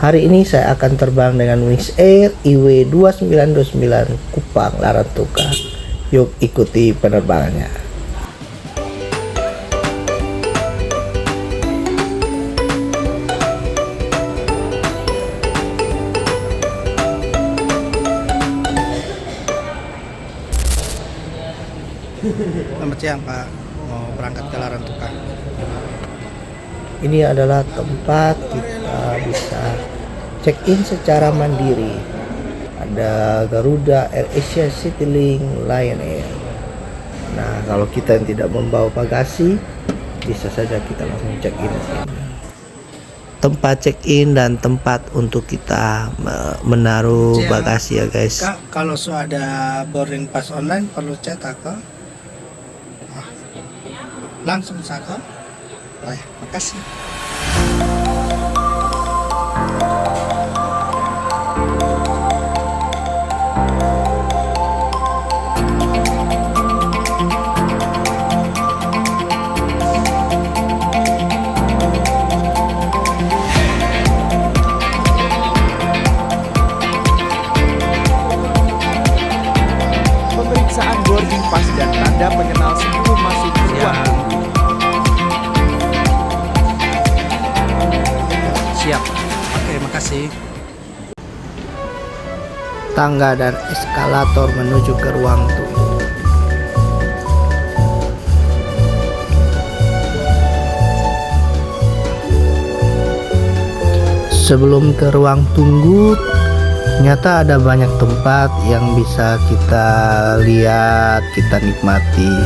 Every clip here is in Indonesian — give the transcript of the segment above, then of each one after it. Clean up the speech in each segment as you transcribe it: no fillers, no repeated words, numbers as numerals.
Hari ini saya akan terbang dengan Wings Air IW2929 Kupang Larantuka. Yuk ikuti penerbangannya. Selamat siang Pak, mau berangkat ke Larantuka. Ini adalah tempat kita bisa check-in secara mandiri. Ada Garuda, AirAsia, Citylink, Lion Air. Nah, kalau kita yang tidak membawa bagasi, bisa saja kita langsung check-in di sini. Tempat check-in dan tempat untuk kita menaruh bagasi ya guys. Kak, kalau ada boarding pass online perlu cetak kok? Langsung saka? Baik, makasih. Pemeriksaan boarding pass dan tanda pengenal sebelum masuk ruang tunggu. Siap. Oke, makasih. Tangga dan eskalator menuju ke ruang tunggu. Sebelum ke ruang tunggu, ternyata ada banyak tempat yang bisa kita lihat, kita nikmati.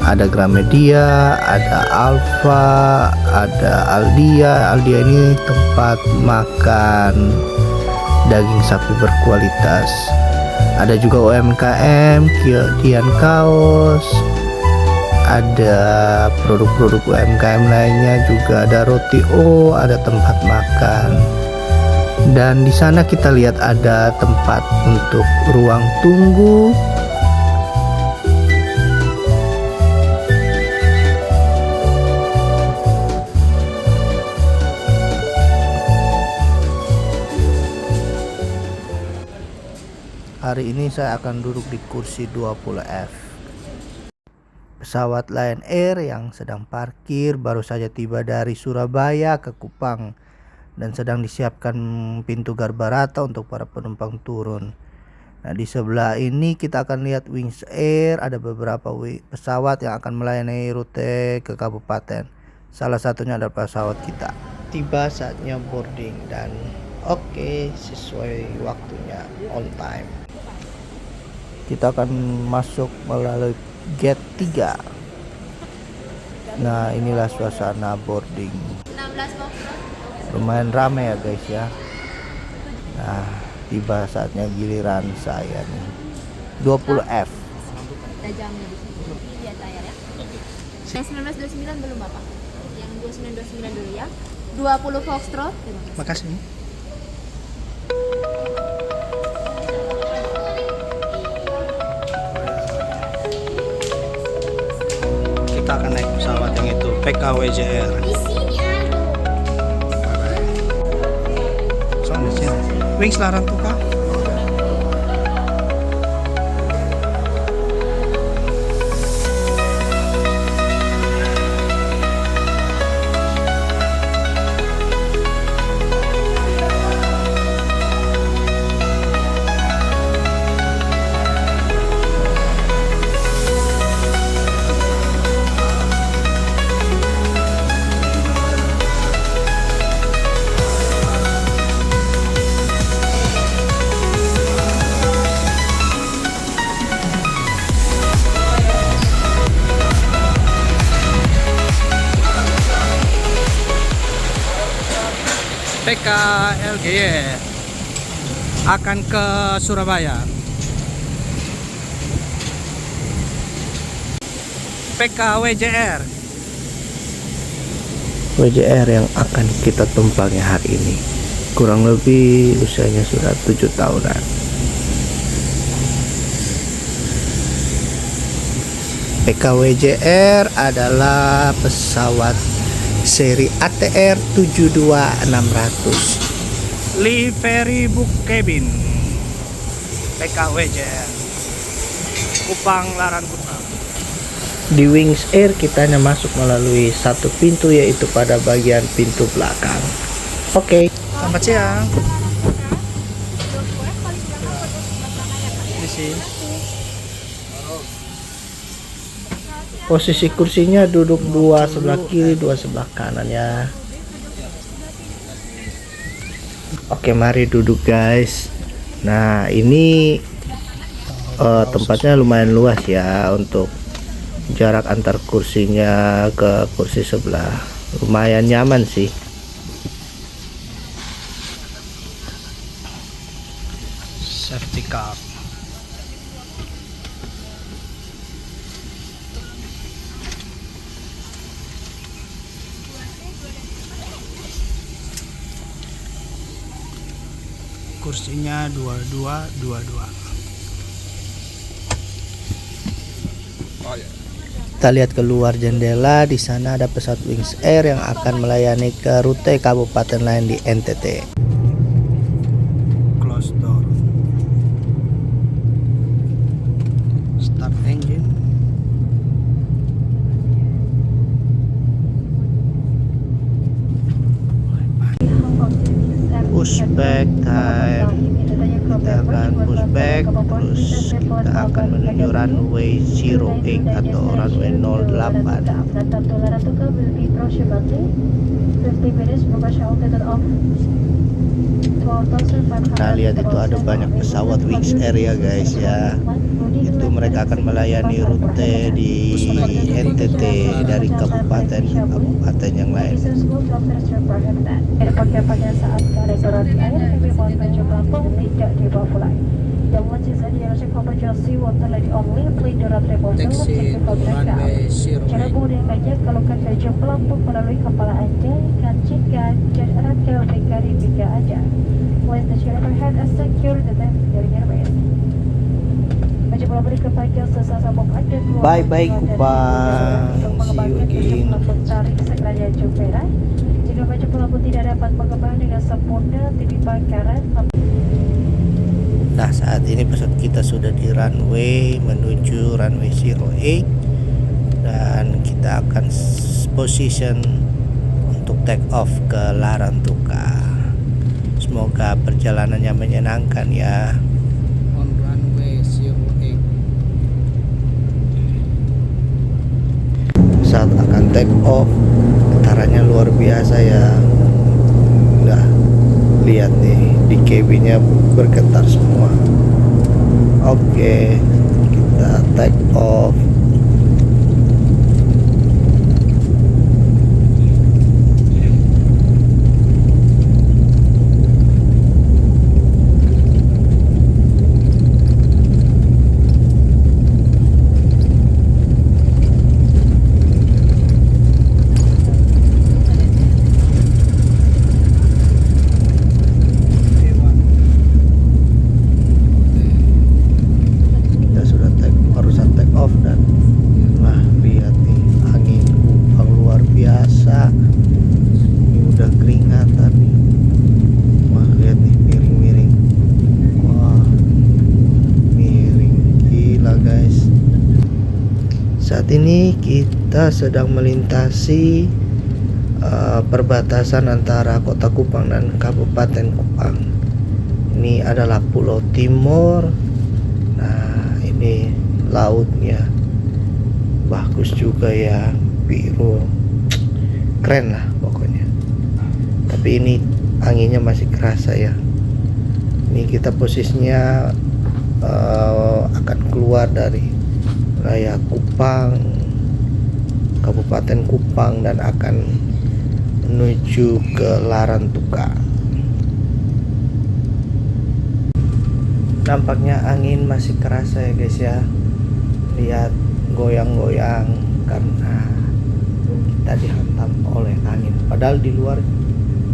Ada Gramedia, ada Alfa, ada Aldia. Aldia ini tempat makan daging sapi berkualitas. Ada juga UMKM, Kian Kaos. Ada produk-produk UMKM lainnya juga, ada Roti O, ada tempat makan. Dan di sana kita lihat ada tempat untuk ruang tunggu. Hari ini saya akan duduk di kursi 20F. Pesawat Lion Air yang sedang parkir baru saja tiba dari Surabaya ke Kupang dan sedang disiapkan pintu Garbarata untuk para penumpang turun. Nah, di sebelah ini kita akan lihat Wings Air, ada beberapa pesawat yang akan melayani rute ke kabupaten. Salah satunya adalah pesawat kita. Tiba saatnya boarding dan oke, sesuai waktunya, on time. Kita akan masuk melalui gate 3. Nah, inilah suasana boarding. Lumayan ramai ya guys ya. Nah, tiba saatnya giliran saya nih. 20F. Ada jamnya di sini. Ini dia layar ya. Yang 1929 belum Bapak. Yang 2929 dulu ya. 20 Foxtrot. Makasih. Kita akan naik pesawat yang itu, PKWJR. Di sini ada. Soalnya sih, Wings Larantuka. PKLGY akan ke Surabaya. PKWJR. WJR yang akan kita tumpangi hari ini kurang lebih usianya sudah 7 tahunan. PKWJR adalah pesawat seri ATR 72600 Livery Book Cabin PKW Jen Kupang Larantuka. Di Wings Air kita hanya masuk melalui satu pintu, yaitu pada bagian pintu belakang. Oke. Selamat siang. Di sini. Posisi kursinya duduk dua sebelah kiri, dua sebelah kanan ya. Oke, mari duduk guys. Nah, ini tempatnya lumayan luas ya, untuk jarak antar kursinya ke kursi sebelah lumayan nyaman sih. Safety car. Kursinya 2222. Kita lihat keluar jendela, di sana ada pesawat Wings Air yang akan melayani ke rute kabupaten lain di NTT. Close door. Start engine. Pushback time. Kita akan pushback, terus kita akan menuju runway 08 atau runway 08. Nah, lihat itu ada banyak pesawat Wings Air ya guys ya. Itu mereka akan melayani rute di NTT dari kabupaten ke kabupaten yang lain. Pakai saat keadaan air, kami mohon baju pelampung tidak dibawa pulang. Yang wajib saja akomodasi water lady only, please do not remove Taxi runway 08. Cara mudah saja kalungkan baju pelampung melalui kepala Anda, kancingkan dan rangka bingkai bingkai aja. Place the chair overhead and secure the back dari airways. Baju pelampung kepada sesama bom Anda. Bye bye Kupang, see you again. Tarik sekiranya jumpa. Jika baju pelampung tidak dapat mengembang dengan sempurna, titik bakaran. Nah, saat ini pesawat kita sudah di runway menuju runway 08 dan kita akan position untuk take off ke Larantuka. Semoga perjalanannya menyenangkan ya. On runway 08. Saat akan take off, getarannya luar biasa ya. Nah, lihat nih, di cabinnya bergetar semua. Oke, kita take off. Saat ini kita sedang melintasi perbatasan antara Kota Kupang dan Kabupaten Kupang. Ini adalah Pulau Timur. Nah, ini lautnya bagus juga ya, biru, keren lah pokoknya. Tapi ini anginnya masih kerasa ya. Ini kita posisinya akan keluar dari wilayah Kupang, Kabupaten Kupang, dan akan menuju ke Larantuka. Nampaknya angin masih kerasa ya guys ya. Lihat goyang-goyang karena kita dihantam oleh angin. Padahal di luar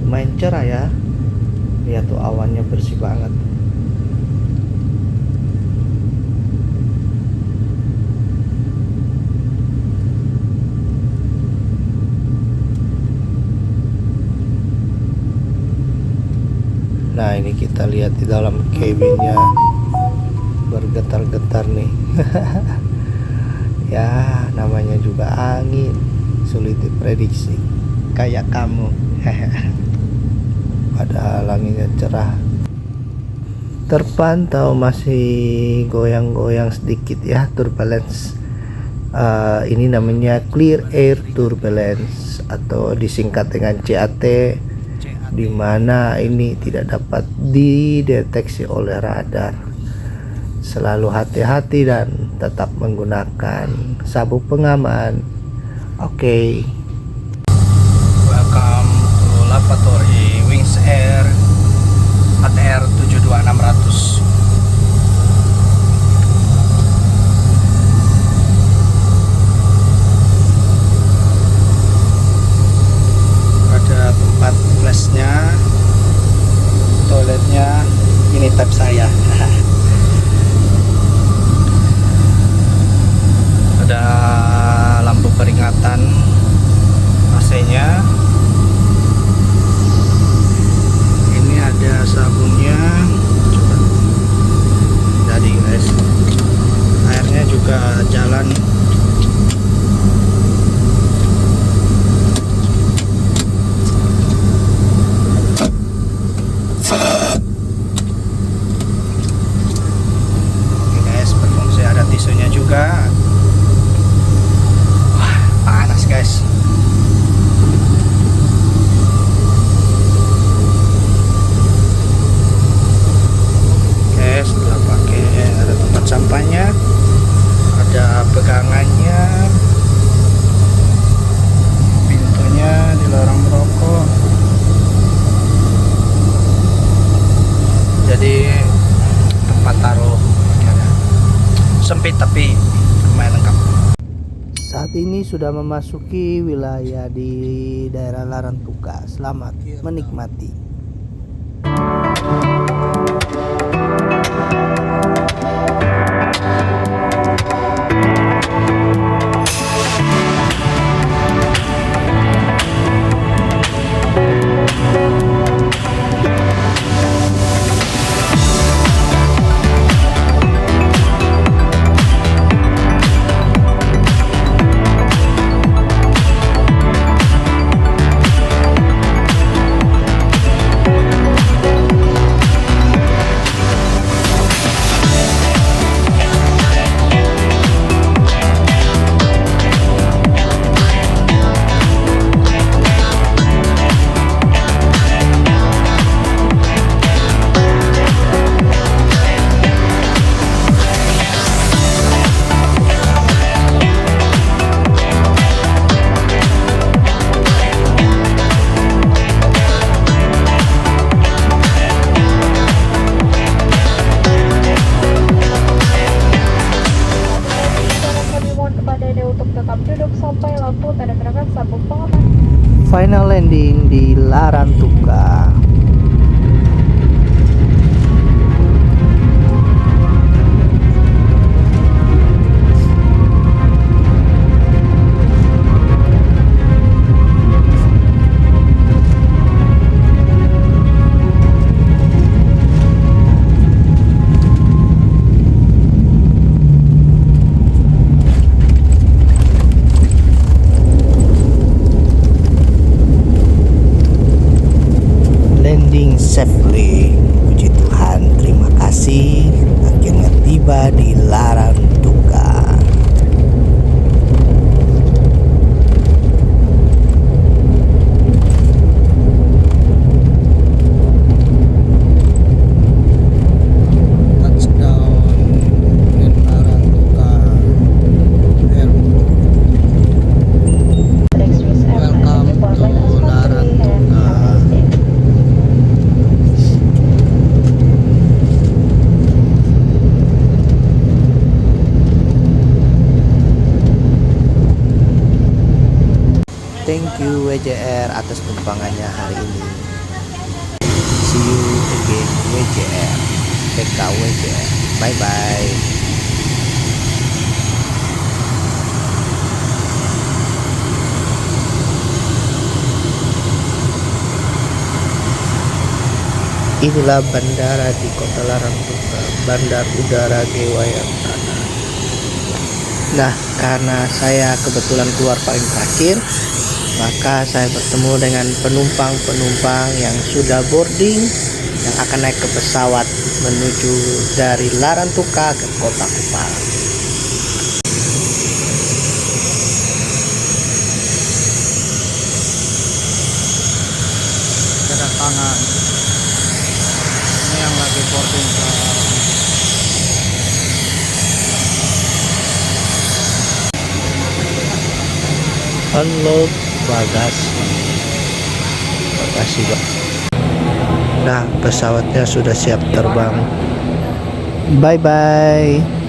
lumayan cerah ya. Lihat tuh awannya bersih banget. Nah, ini kita lihat di dalam cabinnya bergetar-getar nih. Ya, namanya juga angin, sulit diprediksi. Kayak kamu. Padahal anginnya cerah. Terpantau masih goyang-goyang sedikit ya, turbulence. Ini namanya clear air turbulence atau disingkat dengan CAT, di mana ini tidak dapat dideteksi oleh radar. Selalu hati-hati dan tetap menggunakan sabuk pengaman. Oke. Welcome to Lavatory Wings Air ATR 72600. Ada tempat flashnya, toiletnya, ini tab saya. Ada lampu peringatan, AC-nya. Ini ada sabunnya. Coba. Jadi guys, airnya juga jalan. Oke guys, berfungsi, ada tisunya juga. Wah, panas guys. Oke, setelah pakai ada tempat sampahnya, ada pegangannya, pintunya dilarang merokok. Jadi tempat taruh sempit tapi lumayan lengkap. Saat ini sudah memasuki wilayah di daerah Larantuka. Selamat menikmati. Kami mohon kepada Anda untuk tetap duduk sampai lampu tanda gerakan sabuk pengaman. Final landing di Larantuka. Landing safely. Puji Tuhan, terima kasih. Akhirnya tiba di Larantuka. Touchdown in Larantuka Airport. Next is Welcome to Larantuka. Thank you WJR atas tumpangannya hari ini. See you again WJR. PK WJR. Bye bye. Inilah bandara di Kota Larangtuka, Bandar Udara Gewayantana. Nah, karena saya kebetulan keluar paling terakhir, maka saya bertemu dengan penumpang-penumpang yang sudah boarding, yang akan naik ke pesawat menuju dari Larangtuka ke Kota Kupang. Kedatangan ini yang lagi boarding ke Unload bagasi. Bagasi, Pak. Nah, pesawatnya sudah siap terbang. Bye bye.